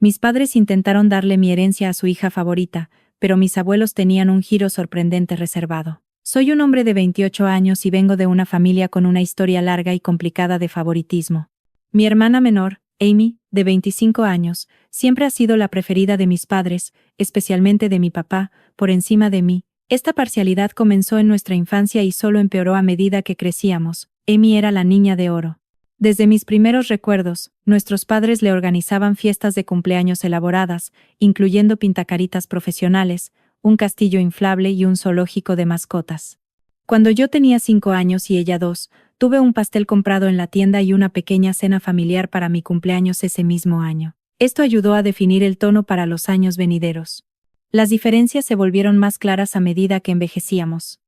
Mis padres intentaron darle mi herencia a su hija favorita, pero mis abuelos tenían un giro sorprendente reservado. Soy un hombre de 28 años y vengo de una familia con una historia larga y complicada de favoritismo. Mi hermana menor, Amy, de 25 años, siempre ha sido la preferida de mis padres, especialmente de mi papá, por encima de mí. Esta parcialidad comenzó en nuestra infancia y solo empeoró a medida que crecíamos. Amy era la niña de oro. Desde mis primeros recuerdos, nuestros padres le organizaban fiestas de cumpleaños elaboradas, incluyendo pintacaritas profesionales, un castillo inflable y un zoológico de mascotas. Cuando yo tenía 5 años y ella 2, tuve un pastel comprado en la tienda y una pequeña cena familiar para mi cumpleaños ese mismo año. Esto ayudó a definir el tono para los años venideros. Las diferencias se volvieron más claras a medida que envejecíamos.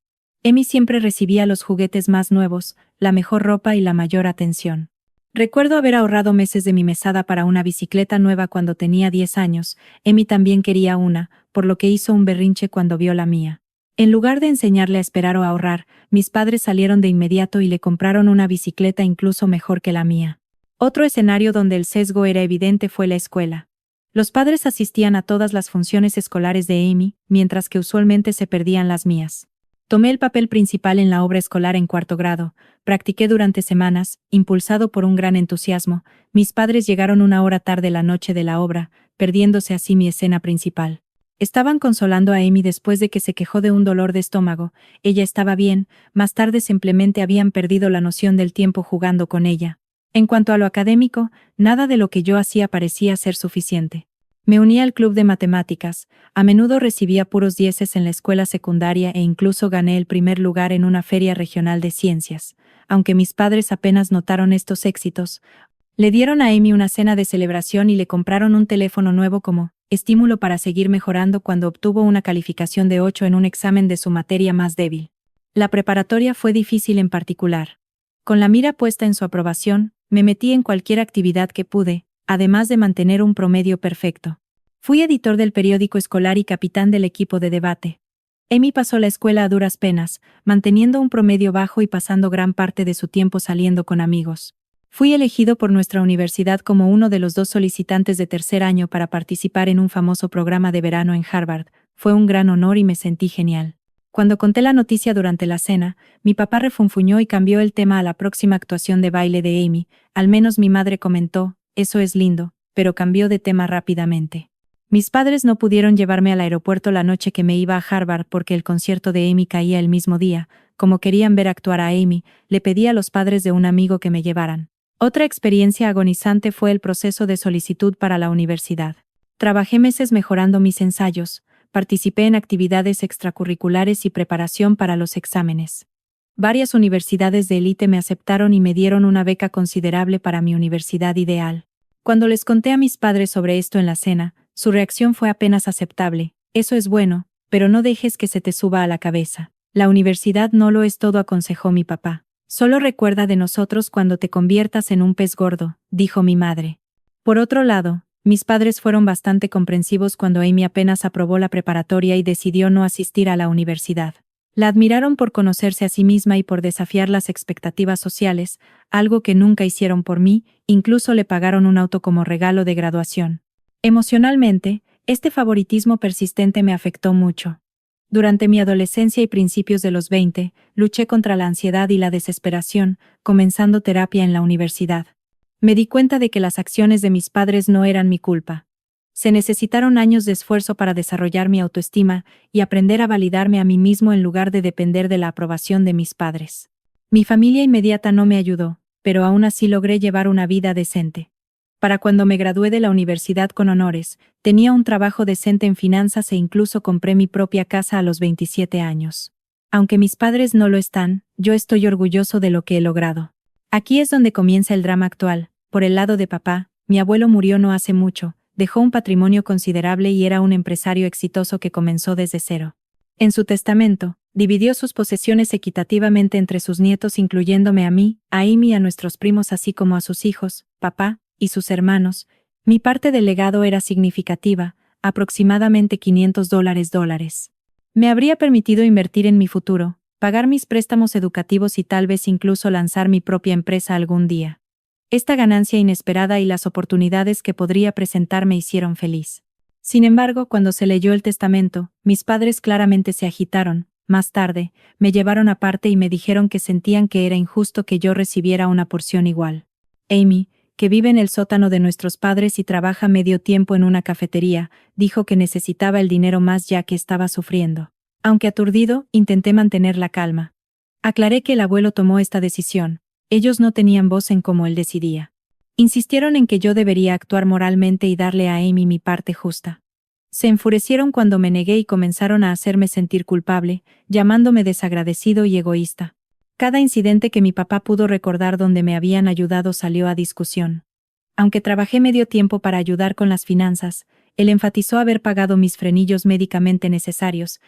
Amy siempre recibía los juguetes más nuevos, la mejor ropa y la mayor atención. Recuerdo haber ahorrado meses de mi mesada para una bicicleta nueva cuando tenía 10 años. Amy también quería una, por lo que hizo un berrinche cuando vio la mía. En lugar de enseñarle a esperar o a ahorrar, mis padres salieron de inmediato y le compraron una bicicleta incluso mejor que la mía. Otro escenario donde el sesgo era evidente fue la escuela. Los padres asistían a todas las funciones escolares de Amy, mientras que usualmente se perdían las mías. Tomé el papel principal en la obra escolar en 4º grado, practiqué durante semanas, impulsado por un gran entusiasmo. Mis padres llegaron 1 hora tarde la noche de la obra, perdiéndose así mi escena principal. Estaban consolando a Amy después de que se quejó de un dolor de estómago. Ella estaba bien, más tarde simplemente habían perdido la noción del tiempo jugando con ella. En cuanto a lo académico, nada de lo que yo hacía parecía ser suficiente. Me uní al club de matemáticas, a menudo recibía puros 10 en la escuela secundaria e incluso gané el primer lugar en una feria regional de ciencias. Aunque mis padres apenas notaron estos éxitos, le dieron a Amy una cena de celebración y le compraron un teléfono nuevo como estímulo para seguir mejorando cuando obtuvo una calificación de 8 en un examen de su materia más débil. La preparatoria fue difícil en particular. Con la mira puesta en su aprobación, me metí en cualquier actividad que pude, además de mantener un promedio perfecto. Fui editor del periódico escolar y capitán del equipo de debate. Amy pasó la escuela a duras penas, manteniendo un promedio bajo y pasando gran parte de su tiempo saliendo con amigos. Fui elegido por nuestra universidad como uno de los 2 solicitantes de tercer año para participar en un famoso programa de verano en Harvard. Fue un gran honor y me sentí genial. Cuando conté la noticia durante la cena, mi papá refunfuñó y cambió el tema a la próxima actuación de baile de Amy. Al menos mi madre comentó, eso es lindo, pero cambió de tema rápidamente. Mis padres no pudieron llevarme al aeropuerto la noche que me iba a Harvard porque el concierto de Amy caía el mismo día. Como querían ver actuar a Amy, le pedí a los padres de un amigo que me llevaran. Otra experiencia agonizante fue el proceso de solicitud para la universidad. Trabajé meses mejorando mis ensayos, participé en actividades extracurriculares y preparación para los exámenes. Varias universidades de élite me aceptaron y me dieron una beca considerable para mi universidad ideal. Cuando les conté a mis padres sobre esto en la cena, su reacción fue apenas aceptable. Eso es bueno, pero no dejes que se te suba a la cabeza. La universidad no lo es todo, aconsejó mi papá. Solo recuerda de nosotros cuando te conviertas en un pez gordo, dijo mi madre. Por otro lado, mis padres fueron bastante comprensivos cuando Amy apenas aprobó la preparatoria y decidió no asistir a la universidad. La admiraron por conocerse a sí misma y por desafiar las expectativas sociales, algo que nunca hicieron por mí. Incluso le pagaron un auto como regalo de graduación. Emocionalmente, este favoritismo persistente me afectó mucho. Durante mi adolescencia y principios de los 20, luché contra la ansiedad y la desesperación, comenzando terapia en la universidad. Me di cuenta de que las acciones de mis padres no eran mi culpa. Se necesitaron años de esfuerzo para desarrollar mi autoestima y aprender a validarme a mí mismo en lugar de depender de la aprobación de mis padres. Mi familia inmediata no me ayudó, pero aún así logré llevar una vida decente. Para cuando me gradué de la universidad con honores, tenía un trabajo decente en finanzas e incluso compré mi propia casa a los 27 años. Aunque mis padres no lo están, yo estoy orgulloso de lo que he logrado. Aquí es donde comienza el drama actual. Por el lado de papá, mi abuelo murió no hace mucho, dejó un patrimonio considerable y era un empresario exitoso que comenzó desde cero. En su testamento, dividió sus posesiones equitativamente entre sus nietos, incluyéndome a mí, a Amy y a nuestros primos, así como a sus hijos, papá, y sus hermanos. Mi parte del legado era significativa, aproximadamente $500. Me habría permitido invertir en mi futuro, pagar mis préstamos educativos y tal vez incluso lanzar mi propia empresa algún día. Esta ganancia inesperada y las oportunidades que podría presentar me hicieron feliz. Sin embargo, cuando se leyó el testamento, mis padres claramente se agitaron. Más tarde, me llevaron aparte y me dijeron que sentían que era injusto que yo recibiera una porción igual. Amy, que vive en el sótano de nuestros padres y trabaja medio tiempo en una cafetería, dijo que necesitaba el dinero más ya que estaba sufriendo. Aunque aturdido, intenté mantener la calma. Aclaré que el abuelo tomó esta decisión. Ellos no tenían voz en cómo él decidía. Insistieron en que yo debería actuar moralmente y darle a Amy mi parte justa. Se enfurecieron cuando me negué y comenzaron a hacerme sentir culpable, llamándome desagradecido y egoísta. Cada incidente que mi papá pudo recordar donde me habían ayudado salió a discusión. Aunque trabajé medio tiempo para ayudar con las finanzas, él enfatizó haber pagado mis frenillos médicamente necesarios,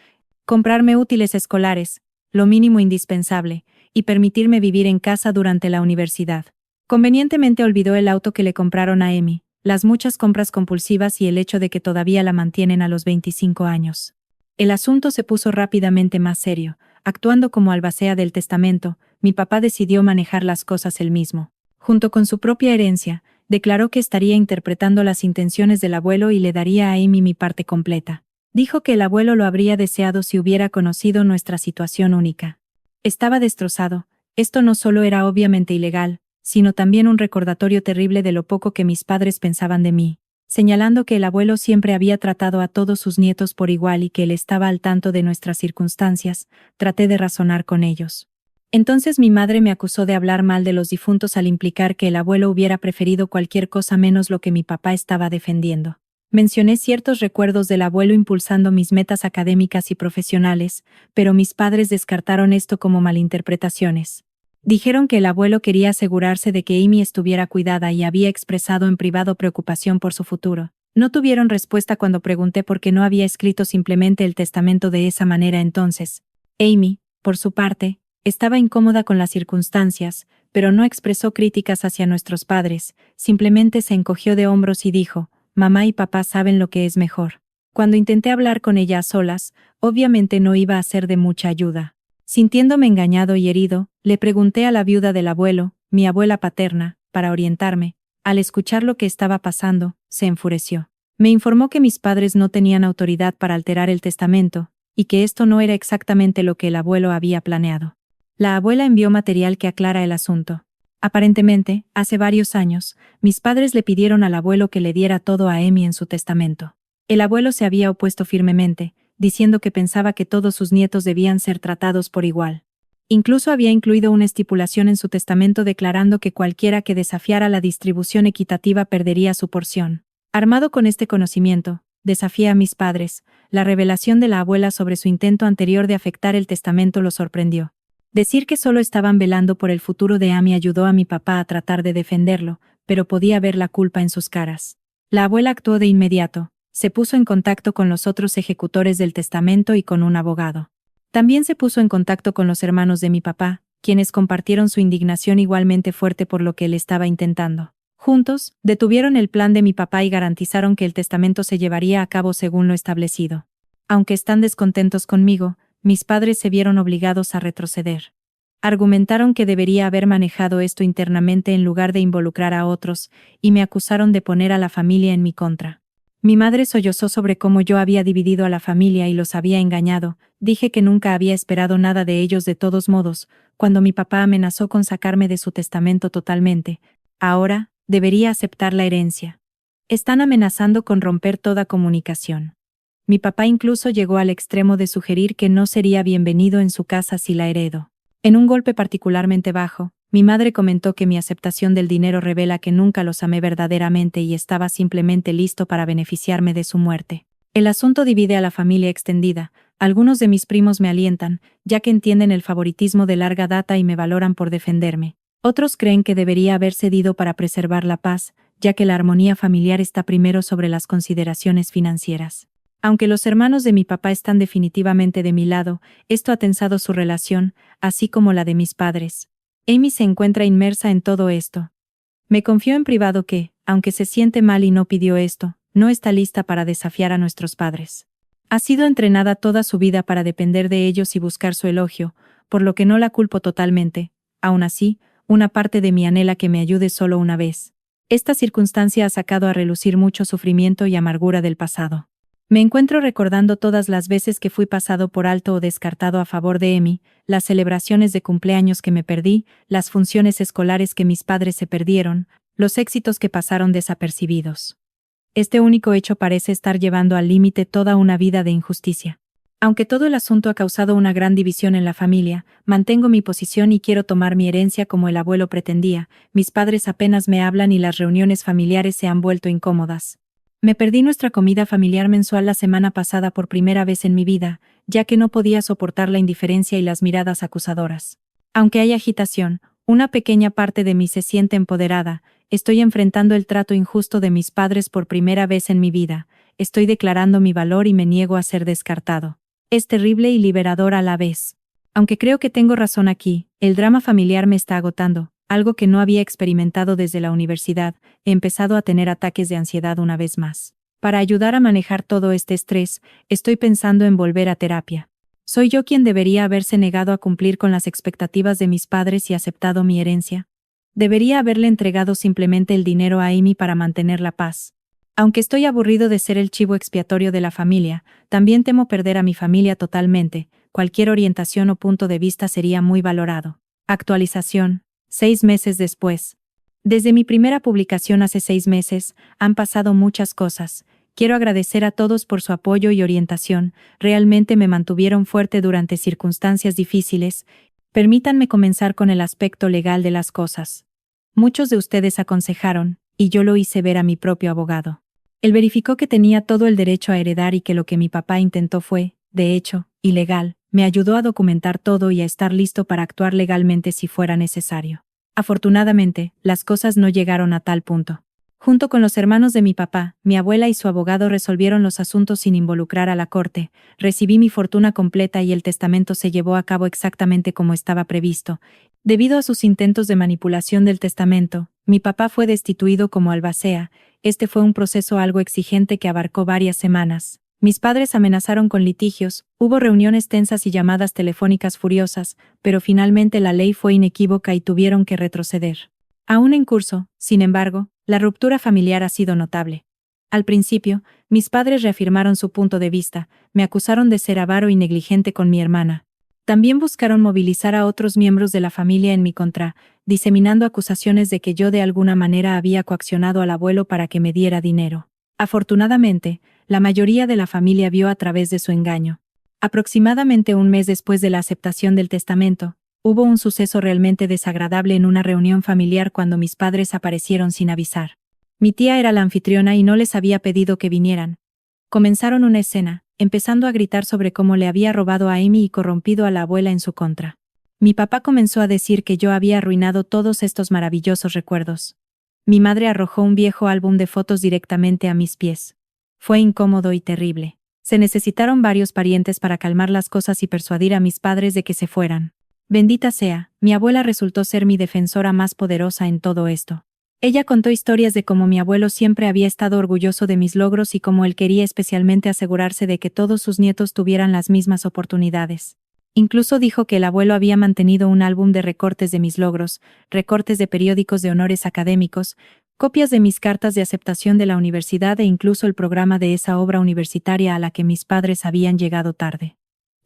comprarme útiles escolares, lo mínimo indispensable, y permitirme vivir en casa durante la universidad. Convenientemente olvidó el auto que le compraron a Amy, las muchas compras compulsivas y el hecho de que todavía la mantienen a los 25 años. El asunto se puso rápidamente más serio. Actuando como albacea del testamento, mi papá decidió manejar las cosas él mismo. Junto con su propia herencia, declaró que estaría interpretando las intenciones del abuelo y le daría a Amy mi parte completa. Dijo que el abuelo lo habría deseado si hubiera conocido nuestra situación única. Estaba destrozado. Esto no solo era obviamente ilegal, sino también un recordatorio terrible de lo poco que mis padres pensaban de mí, señalando que el abuelo siempre había tratado a todos sus nietos por igual y que él estaba al tanto de nuestras circunstancias. Traté de razonar con ellos. Entonces mi madre me acusó de hablar mal de los difuntos al implicar que el abuelo hubiera preferido cualquier cosa menos lo que mi papá estaba defendiendo. Mencioné ciertos recuerdos del abuelo impulsando mis metas académicas y profesionales, pero mis padres descartaron esto como malinterpretaciones. Dijeron que el abuelo quería asegurarse de que Amy estuviera cuidada y había expresado en privado preocupación por su futuro. No tuvieron respuesta cuando pregunté por qué no había escrito simplemente el testamento de esa manera entonces. Amy, por su parte, estaba incómoda con las circunstancias, pero no expresó críticas hacia nuestros padres, simplemente se encogió de hombros y dijo: «Mamá y papá saben lo que es mejor». Cuando intenté hablar con ella a solas, obviamente no iba a ser de mucha ayuda. Sintiéndome engañado y herido, le pregunté a la viuda del abuelo, mi abuela paterna, para orientarme. Al escuchar lo que estaba pasando, se enfureció. Me informó que mis padres no tenían autoridad para alterar el testamento, y que esto no era exactamente lo que el abuelo había planeado. La abuela envió material que aclara el asunto. Aparentemente, hace varios años, mis padres le pidieron al abuelo que le diera todo a Amy en su testamento. El abuelo se había opuesto firmemente, diciendo que pensaba que todos sus nietos debían ser tratados por igual. Incluso había incluido una estipulación en su testamento declarando que cualquiera que desafiara la distribución equitativa perdería su porción. Armado con este conocimiento, desafié a mis padres. La revelación de la abuela sobre su intento anterior de afectar el testamento lo sorprendió. Decir que solo estaban velando por el futuro de Amy ayudó a mi papá a tratar de defenderlo, pero podía ver la culpa en sus caras. La abuela actuó de inmediato. Se puso en contacto con los otros ejecutores del testamento y con un abogado. También se puso en contacto con los hermanos de mi papá, quienes compartieron su indignación igualmente fuerte por lo que él estaba intentando. Juntos, detuvieron el plan de mi papá y garantizaron que el testamento se llevaría a cabo según lo establecido. Aunque están descontentos conmigo, mis padres se vieron obligados a retroceder. Argumentaron que debería haber manejado esto internamente en lugar de involucrar a otros, y me acusaron de poner a la familia en mi contra. Mi madre sollozó sobre cómo yo había dividido a la familia y los había engañado. Dije que nunca había esperado nada de ellos de todos modos, cuando mi papá amenazó con sacarme de su testamento totalmente. Ahora, debería aceptar la herencia. Están amenazando con romper toda comunicación. Mi papá incluso llegó al extremo de sugerir que no sería bienvenido en su casa si la heredo. En un golpe particularmente bajo, mi madre comentó que mi aceptación del dinero revela que nunca los amé verdaderamente y estaba simplemente listo para beneficiarme de su muerte. El asunto divide a la familia extendida. Algunos de mis primos me alientan, ya que entienden el favoritismo de larga data y me valoran por defenderme. Otros creen que debería haber cedido para preservar la paz, ya que la armonía familiar está primero sobre las consideraciones financieras. Aunque los hermanos de mi papá están definitivamente de mi lado, esto ha tensado su relación, así como la de mis padres. Amy se encuentra inmersa en todo esto. Me confió en privado que, aunque se siente mal y no pidió esto, no está lista para desafiar a nuestros padres. Ha sido entrenada toda su vida para depender de ellos y buscar su elogio, por lo que no la culpo totalmente. Aún así, una parte de mí anhela que me ayude solo una vez. Esta circunstancia ha sacado a relucir mucho sufrimiento y amargura del pasado. Me encuentro recordando todas las veces que fui pasado por alto o descartado a favor de Emi, las celebraciones de cumpleaños que me perdí, las funciones escolares que mis padres se perdieron, los éxitos que pasaron desapercibidos. Este único hecho parece estar llevando al límite toda una vida de injusticia. Aunque todo el asunto ha causado una gran división en la familia, mantengo mi posición y quiero tomar mi herencia como el abuelo pretendía. Mis padres apenas me hablan y las reuniones familiares se han vuelto incómodas. Me perdí nuestra comida familiar mensual la semana pasada por primera vez en mi vida, ya que no podía soportar la indiferencia y las miradas acusadoras. Aunque hay agitación, una pequeña parte de mí se siente empoderada. Estoy enfrentando el trato injusto de mis padres por primera vez en mi vida. Estoy declarando mi valor y me niego a ser descartado. Es terrible y liberador a la vez. Aunque creo que tengo razón aquí, el drama familiar me está agotando, algo que no había experimentado desde la universidad. He empezado a tener ataques de ansiedad una vez más. Para ayudar a manejar todo este estrés, estoy pensando en volver a terapia. ¿Soy yo quien debería haberse negado a cumplir con las expectativas de mis padres y aceptado mi herencia? ¿Debería haberle entregado simplemente el dinero a Amy para mantener la paz? Aunque estoy aburrido de ser el chivo expiatorio de la familia, también temo perder a mi familia totalmente. Cualquier orientación o punto de vista sería muy valorado. Actualización. 6 meses después. Desde mi primera publicación hace 6 meses, han pasado muchas cosas. Quiero agradecer a todos por su apoyo y orientación. Realmente me mantuvieron fuerte durante circunstancias difíciles. Permítanme comenzar con el aspecto legal de las cosas. Muchos de ustedes aconsejaron, y yo lo hice ver a mi propio abogado. Él verificó que tenía todo el derecho a heredar y que lo que mi papá intentó fue, de hecho, ilegal. Me ayudó a documentar todo y a estar listo para actuar legalmente si fuera necesario. Afortunadamente, las cosas no llegaron a tal punto. Junto con los hermanos de mi papá, mi abuela y su abogado resolvieron los asuntos sin involucrar a la corte. Recibí mi fortuna completa y el testamento se llevó a cabo exactamente como estaba previsto. Debido a sus intentos de manipulación del testamento, mi papá fue destituido como albacea. Este fue un proceso algo exigente que abarcó varias semanas. Mis padres amenazaron con litigios, hubo reuniones tensas y llamadas telefónicas furiosas, pero finalmente la ley fue inequívoca y tuvieron que retroceder. Aún en curso, sin embargo, la ruptura familiar ha sido notable. Al principio, mis padres reafirmaron su punto de vista, me acusaron de ser avaro y negligente con mi hermana. También buscaron movilizar a otros miembros de la familia en mi contra, diseminando acusaciones de que yo de alguna manera había coaccionado al abuelo para que me diera dinero. Afortunadamente, la mayoría de la familia vio a través de su engaño. Aproximadamente un mes después de la aceptación del testamento, hubo un suceso realmente desagradable en una reunión familiar cuando mis padres aparecieron sin avisar. Mi tía era la anfitriona y no les había pedido que vinieran. Comenzaron una escena, empezando a gritar sobre cómo le había robado a Amy y corrompido a la abuela en su contra. Mi papá comenzó a decir que yo había arruinado todos estos maravillosos recuerdos. Mi madre arrojó un viejo álbum de fotos directamente a mis pies. Fue incómodo y terrible. Se necesitaron varios parientes para calmar las cosas y persuadir a mis padres de que se fueran. Bendita sea, mi abuela resultó ser mi defensora más poderosa en todo esto. Ella contó historias de cómo mi abuelo siempre había estado orgulloso de mis logros y cómo él quería especialmente asegurarse de que todos sus nietos tuvieran las mismas oportunidades. Incluso dijo que el abuelo había mantenido un álbum de recortes de mis logros, recortes de periódicos de honores académicos, copias de mis cartas de aceptación de la universidad e incluso el programa de esa obra universitaria a la que mis padres habían llegado tarde.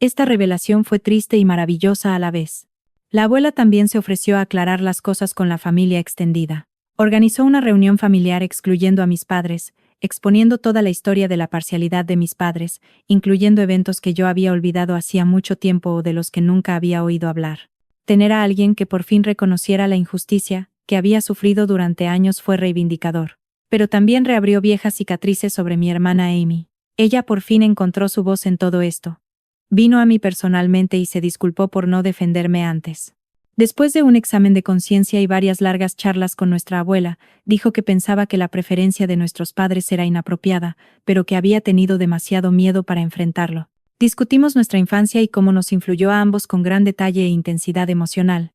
Esta revelación fue triste y maravillosa a la vez. La abuela también se ofreció a aclarar las cosas con la familia extendida. Organizó una reunión familiar excluyendo a mis padres, exponiendo toda la historia de la parcialidad de mis padres, incluyendo eventos que yo había olvidado hacía mucho tiempo o de los que nunca había oído hablar. Tener a alguien que por fin reconociera la injusticia que había sufrido durante años fue reivindicador. Pero también reabrió viejas cicatrices sobre mi hermana Amy. Ella por fin encontró su voz en todo esto. Vino a mí personalmente y se disculpó por no defenderme antes. Después de un examen de conciencia y varias largas charlas con nuestra abuela, dijo que pensaba que la preferencia de nuestros padres era inapropiada, pero que había tenido demasiado miedo para enfrentarlo. Discutimos nuestra infancia y cómo nos influyó a ambos con gran detalle e intensidad emocional.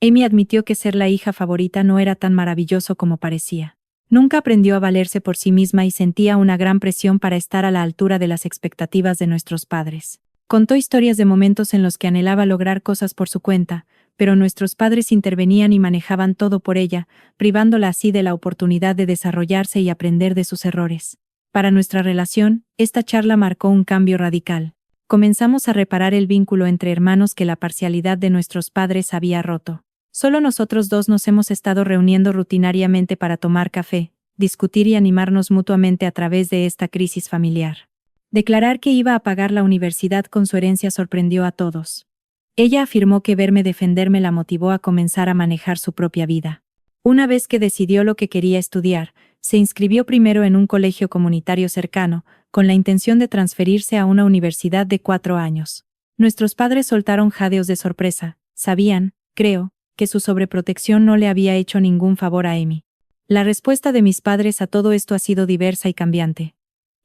Amy admitió que ser la hija favorita no era tan maravilloso como parecía. Nunca aprendió a valerse por sí misma y sentía una gran presión para estar a la altura de las expectativas de nuestros padres. Contó historias de momentos en los que anhelaba lograr cosas por su cuenta, pero nuestros padres intervenían y manejaban todo por ella, privándola así de la oportunidad de desarrollarse y aprender de sus errores. Para nuestra relación, esta charla marcó un cambio radical. Comenzamos a reparar el vínculo entre hermanos que la parcialidad de nuestros padres había roto. Solo nosotros dos nos hemos estado reuniendo rutinariamente para tomar café, discutir y animarnos mutuamente a través de esta crisis familiar. Declarar que iba a pagar la universidad con su herencia sorprendió a todos. Ella afirmó que verme defenderme la motivó a comenzar a manejar su propia vida. Una vez que decidió lo que quería estudiar, se inscribió primero en un colegio comunitario cercano, con la intención de transferirse a una universidad de 4 años. Nuestros padres soltaron jadeos de sorpresa. Sabían, creo, que su sobreprotección no le había hecho ningún favor a Amy. La respuesta de mis padres a todo esto ha sido diversa y cambiante.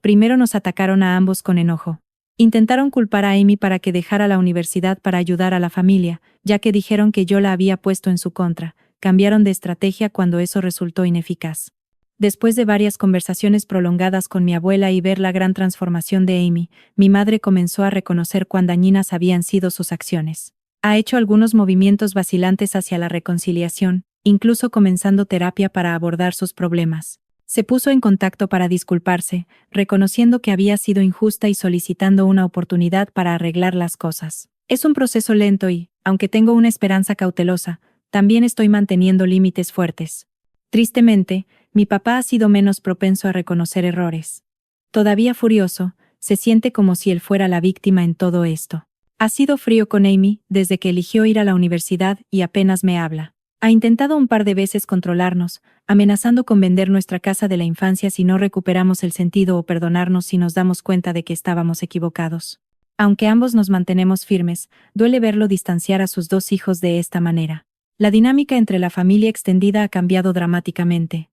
Primero nos atacaron a ambos con enojo. Intentaron culpar a Amy para que dejara la universidad para ayudar a la familia, ya que dijeron que yo la había puesto en su contra. Cambiaron de estrategia cuando eso resultó ineficaz. Después de varias conversaciones prolongadas con mi abuela y ver la gran transformación de Amy, mi madre comenzó a reconocer cuán dañinas habían sido sus acciones. Ha hecho algunos movimientos vacilantes hacia la reconciliación, incluso comenzando terapia para abordar sus problemas. Se puso en contacto para disculparse, reconociendo que había sido injusta y solicitando una oportunidad para arreglar las cosas. Es un proceso lento y, aunque tengo una esperanza cautelosa, también estoy manteniendo límites fuertes. Tristemente, mi papá ha sido menos propenso a reconocer errores. Todavía furioso, se siente como si él fuera la víctima en todo esto. Ha sido frío con Amy desde que eligió ir a la universidad y apenas me habla. Ha intentado un par de veces controlarnos, amenazando con vender nuestra casa de la infancia si no recuperamos el sentido o perdonarnos si nos damos cuenta de que estábamos equivocados. Aunque ambos nos mantenemos firmes, duele verlo distanciar a sus 2 hijos de esta manera. La dinámica entre la familia extendida ha cambiado dramáticamente.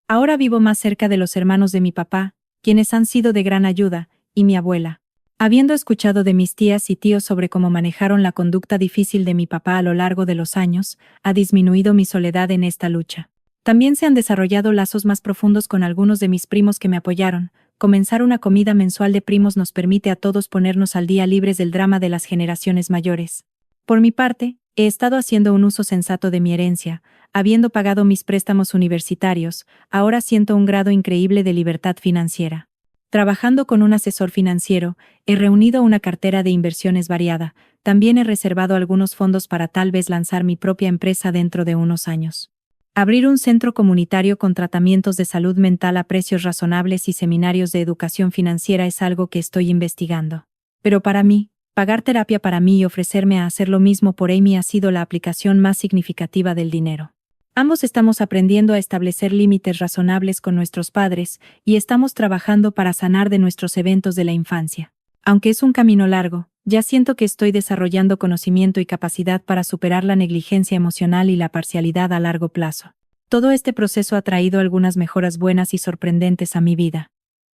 Ahora vivo más cerca de los hermanos de mi papá, quienes han sido de gran ayuda, y mi abuela. Habiendo escuchado de mis tías y tíos sobre cómo manejaron la conducta difícil de mi papá a lo largo de los años, ha disminuido mi soledad en esta lucha. También se han desarrollado lazos más profundos con algunos de mis primos que me apoyaron. Comenzar una comida mensual de primos nos permite a todos ponernos al día libres del drama de las generaciones mayores. Por mi parte, he estado haciendo un uso sensato de mi herencia. Habiendo pagado mis préstamos universitarios, ahora siento un grado increíble de libertad financiera. Trabajando con un asesor financiero, he reunido una cartera de inversiones variada. También he reservado algunos fondos para tal vez lanzar mi propia empresa dentro de unos años. Abrir un centro comunitario con tratamientos de salud mental a precios razonables y seminarios de educación financiera es algo que estoy investigando. Pero para mí, pagar terapia para mí y ofrecerme a hacer lo mismo por Amy ha sido la aplicación más significativa del dinero. Ambos estamos aprendiendo a establecer límites razonables con nuestros padres y estamos trabajando para sanar de nuestros eventos de la infancia. Aunque es un camino largo, ya siento que estoy desarrollando conocimiento y capacidad para superar la negligencia emocional y la parcialidad a largo plazo. Todo este proceso ha traído algunas mejoras buenas y sorprendentes a mi vida.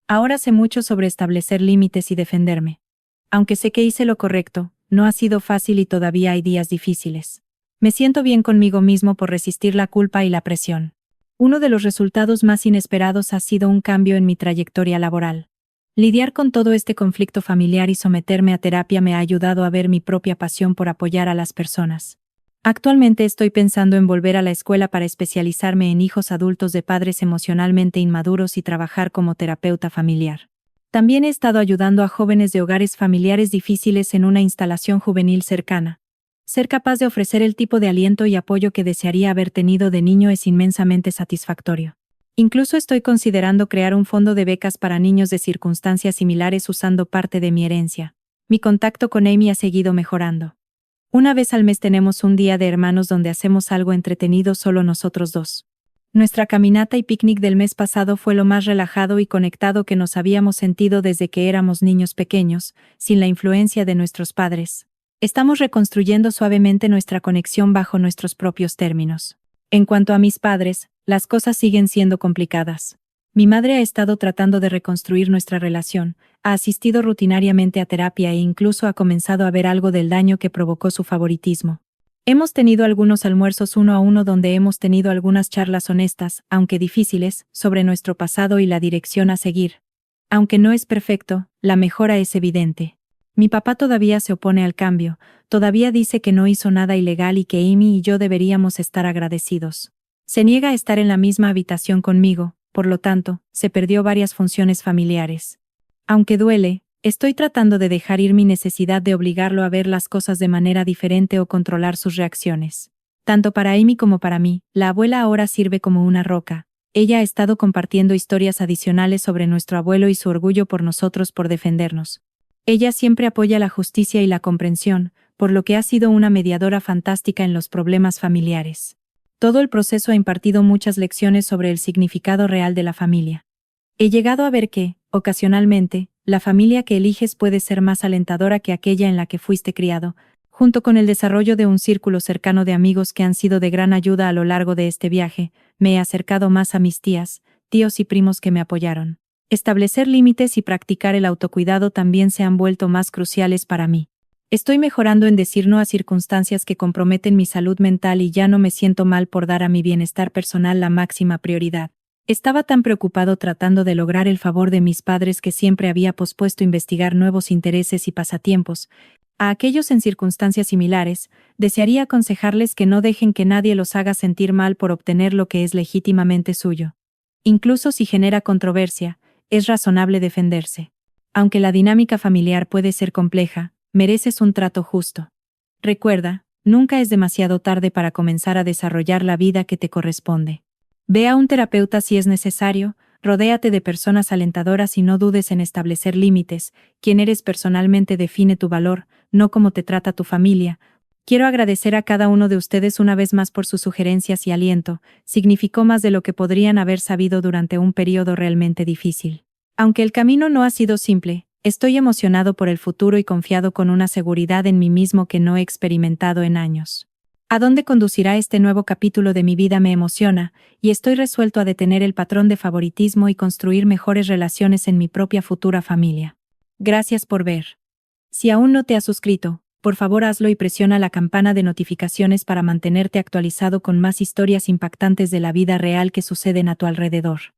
Ahora sé mucho sobre establecer límites y defenderme. Aunque sé que hice lo correcto, no ha sido fácil y todavía hay días difíciles. Me siento bien conmigo mismo por resistir la culpa y la presión. Uno de los resultados más inesperados ha sido un cambio en mi trayectoria laboral. Lidiar con todo este conflicto familiar y someterme a terapia me ha ayudado a ver mi propia pasión por apoyar a las personas. Actualmente estoy pensando en volver a la escuela para especializarme en hijos adultos de padres emocionalmente inmaduros y trabajar como terapeuta familiar. También he estado ayudando a jóvenes de hogares familiares difíciles en una instalación juvenil cercana. Ser capaz de ofrecer el tipo de aliento y apoyo que desearía haber tenido de niño es inmensamente satisfactorio. Incluso estoy considerando crear un fondo de becas para niños de circunstancias similares usando parte de mi herencia. Mi contacto con Amy ha seguido mejorando. Una vez al mes tenemos un día de hermanos donde hacemos algo entretenido solo nosotros dos. Nuestra caminata y picnic del mes pasado fue lo más relajado y conectado que nos habíamos sentido desde que éramos niños pequeños, sin la influencia de nuestros padres. Estamos reconstruyendo suavemente nuestra conexión bajo nuestros propios términos. En cuanto a mis padres, las cosas siguen siendo complicadas. Mi madre ha estado tratando de reconstruir nuestra relación, ha asistido rutinariamente a terapia e incluso ha comenzado a ver algo del daño que provocó su favoritismo. Hemos tenido algunos almuerzos 1-a-1 donde hemos tenido algunas charlas honestas, aunque difíciles, sobre nuestro pasado y la dirección a seguir. Aunque no es perfecto, la mejora es evidente. Mi papá todavía se opone al cambio, todavía dice que no hizo nada ilegal y que Amy y yo deberíamos estar agradecidos. Se niega a estar en la misma habitación conmigo, por lo tanto, se perdió varias funciones familiares. Aunque duele, estoy tratando de dejar ir mi necesidad de obligarlo a ver las cosas de manera diferente o controlar sus reacciones. Tanto para Amy como para mí, la abuela ahora sirve como una roca. Ella ha estado compartiendo historias adicionales sobre nuestro abuelo y su orgullo por nosotros por defendernos. Ella siempre apoya la justicia y la comprensión, por lo que ha sido una mediadora fantástica en los problemas familiares. Todo el proceso ha impartido muchas lecciones sobre el significado real de la familia. He llegado a ver que, ocasionalmente, la familia que eliges puede ser más alentadora que aquella en la que fuiste criado, junto con el desarrollo de un círculo cercano de amigos que han sido de gran ayuda a lo largo de este viaje. Me he acercado más a mis tías, tíos y primos que me apoyaron. Establecer límites y practicar el autocuidado también se han vuelto más cruciales para mí. Estoy mejorando en decir no a circunstancias que comprometen mi salud mental y ya no me siento mal por dar a mi bienestar personal la máxima prioridad. Estaba tan preocupado tratando de lograr el favor de mis padres que siempre había pospuesto investigar nuevos intereses y pasatiempos. A aquellos en circunstancias similares, desearía aconsejarles que no dejen que nadie los haga sentir mal por obtener lo que es legítimamente suyo. Incluso si genera controversia, es razonable defenderse. Aunque la dinámica familiar puede ser compleja, mereces un trato justo. Recuerda, nunca es demasiado tarde para comenzar a desarrollar la vida que te corresponde. Ve a un terapeuta si es necesario, rodéate de personas alentadoras y no dudes en establecer límites. Quién eres personalmente define tu valor, no cómo te trata tu familia. Quiero agradecer a cada uno de ustedes una vez más por sus sugerencias y aliento, significó más de lo que podrían haber sabido durante un periodo realmente difícil. Aunque el camino no ha sido simple, estoy emocionado por el futuro y confiado con una seguridad en mí mismo que no he experimentado en años. ¿A dónde conducirá este nuevo capítulo de mi vida? Me emociona, y estoy resuelto a detener el patrón de favoritismo y construir mejores relaciones en mi propia futura familia. Gracias por ver. Si aún no te has suscrito, por favor hazlo y presiona la campana de notificaciones para mantenerte actualizado con más historias impactantes de la vida real que suceden a tu alrededor.